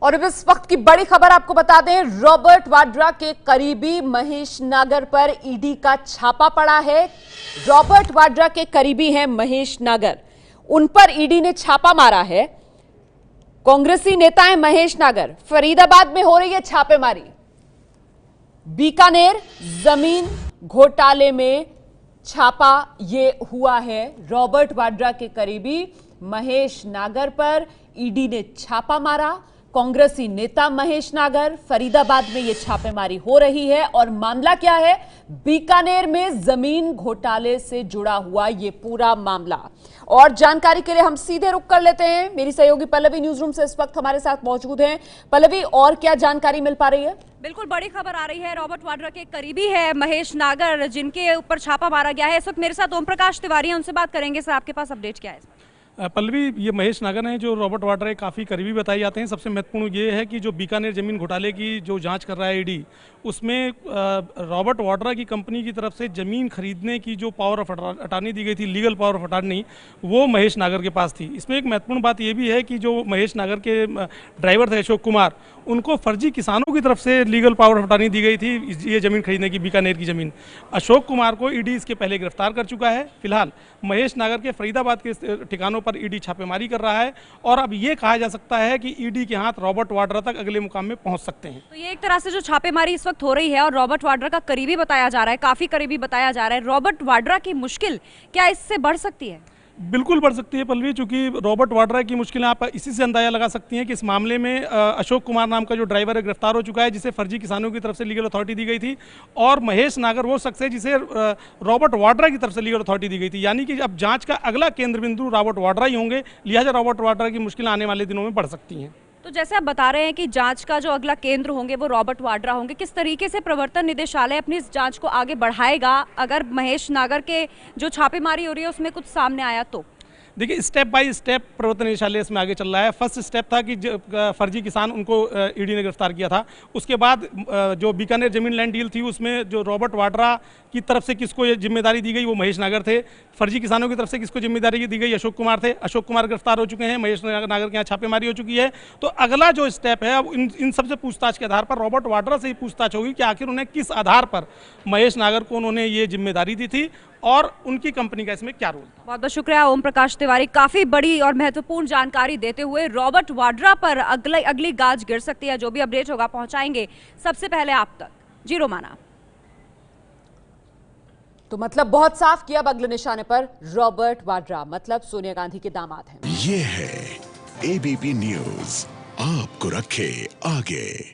और अब इस वक्त की बड़ी खबर आपको बता दें, रॉबर्ट वाड्रा के करीबी महेश नागर पर ईडी का छापा पड़ा है। रॉबर्ट वाड्रा के करीबी हैं महेश नागर, उन पर ईडी ने छापा मारा है। कांग्रेसी नेता है महेश नागर, फरीदाबाद में हो रही है छापेमारी। बीकानेर जमीन घोटाले में छापा ये हुआ है। रॉबर्ट वाड्रा के करीबी महेश नागर पर ईडी ने छापा मारा। कांग्रेसी नेता महेश नागर, फरीदाबाद में यह छापेमारी हो रही है और मामला क्या है? बीकानेर में जमीन घोटाले से जुड़ा हुआ यह पूरा मामला। और जानकारी के लिए हम सीधे रुक कर लेते हैं। मेरी सहयोगी पल्लवी न्यूज रूम से इस वक्त हमारे साथ मौजूद हैं। पल्लवी, और क्या जानकारी मिल पा रही है? बिल्कुल बड़ी खबर आ रही है। रॉबर्ट वाड्रा के करीबी है महेश नागर, जिनके ऊपर छापा मारा गया है। इस वक्त मेरे साथ ओम प्रकाश तिवारी हैं, उनसे बात करेंगे। सर, आपके पास अपडेट क्या है? पल्लवी, ये महेश नागर हैं जो रॉबर्ट वाड्रा के काफ़ी करीबी बताए जाते हैं। सबसे महत्वपूर्ण ये है कि जो बीकानेर ज़मीन घोटाले की जो जांच कर रहा है ईडी, उसमें रॉबर्ट वाड्रा की कंपनी की तरफ से ज़मीन खरीदने की जो पावर ऑफ अटॉर्नी दी गई थी, लीगल पावर ऑफ अटॉर्नी, वो महेश नागर के पास थी। इसमें एक महत्वपूर्ण बात ये भी है कि जो महेश नागर के ड्राइवर थे अशोक कुमार, उनको फर्जी किसानों की तरफ से लीगल पावर ऑफ अटॉर्नी दी गई थी ये ज़मीन खरीदने की, बीकानेर की ज़मीन। अशोक कुमार को ईडी इसके पहले गिरफ्तार कर चुका है। फिलहाल महेश नागर के फरीदाबाद के ठिकानों पर ईडी छापेमारी कर रहा है और अब ये कहा जा सकता है कि ईडी के हाथ रॉबर्ट वाड्रा तक अगले मुकाम में पहुंच सकते हैं। तो ये एक तरह से जो छापेमारी इस वक्त हो रही है और रॉबर्ट वाड्रा का करीबी बताया जा रहा है, काफी करीबी बताया जा रहा है, रॉबर्ट वाड्रा की मुश्किल क्या इससे बढ़ सकती है? बिल्कुल बढ़ सकती है पल्लवी, चूंकि रॉबर्ट वाड्रा की मुश्किलें आप इसी से अंदाजा लगा सकती हैं कि इस मामले में अशोक कुमार नाम का जो ड्राइवर है गिरफ्तार हो चुका है, जिसे फर्जी किसानों की तरफ से लीगल अथॉरिटी दी गई थी। और महेश नागर वो शख्स है जिसे रॉबर्ट वाड्रा की तरफ से लीगल अथॉरिटी दी गई थी। यानी कि अब जांच का अगला केंद्र बिंदु रॉबर्ट वाड्रा ही होंगे, लिहाजा रॉबर्ट वाड्रा की मुश्किलें आने वाले दिनों में बढ़ सकती हैं। तो जैसे आप बता रहे हैं कि जांच का जो अगला केंद्र होंगे वो रॉबर्ट वाड्रा होंगे, किस तरीके से प्रवर्तन निदेशालय अपनी इस जांच को आगे बढ़ाएगा अगर महेश नागर के जो छापेमारी हो रही है उसमें कुछ सामने आया तो? देखिए, स्टेप बाय स्टेप प्रवर्तन निदेशालय इसमें आगे चल रहा है। फर्स्ट स्टेप था कि फर्जी किसान, उनको ईडी ने गिरफ्तार किया था। उसके बाद जो बीकानेर जमीन लैंड डील थी उसमें जो रॉबर्ट वाड्रा की तरफ से किसको ये जिम्मेदारी दी गई, वो महेश नागर थे। फर्जी किसानों की तरफ से किसको जिम्मेदारी दी गई, अशोक कुमार थे। अशोक कुमार गिरफ्तार हो चुके हैं, महेश नागर के यहाँ छापेमारी हो चुकी है। तो अगला जो स्टेप है, अब इन सबसे पूछताछ के आधार पर रॉबर्ट वाड्रा से ही पूछताछ होगी कि आखिर उन्हें किस आधार पर महेश नागर को उन्होंने ये जिम्मेदारी दी थी और उनकी कंपनी का इसमें क्या रोल था। बहुत बहुत शुक्रिया ओम प्रकाश तिवारी, काफी बड़ी और महत्वपूर्ण जानकारी देते हुए। रॉबर्ट वाड्रा पर अगली गाज गिर सकती है, जो भी अपडेट होगा पहुंचाएंगे सबसे पहले आप तक। जी रोमाना। तो मतलब बहुत साफ किया, अब अगले निशाने पर रॉबर्ट वाड्रा, मतलब सोनिया गांधी के दामाद हैं। ये है एबीपी न्यूज, आपको रखे आगे।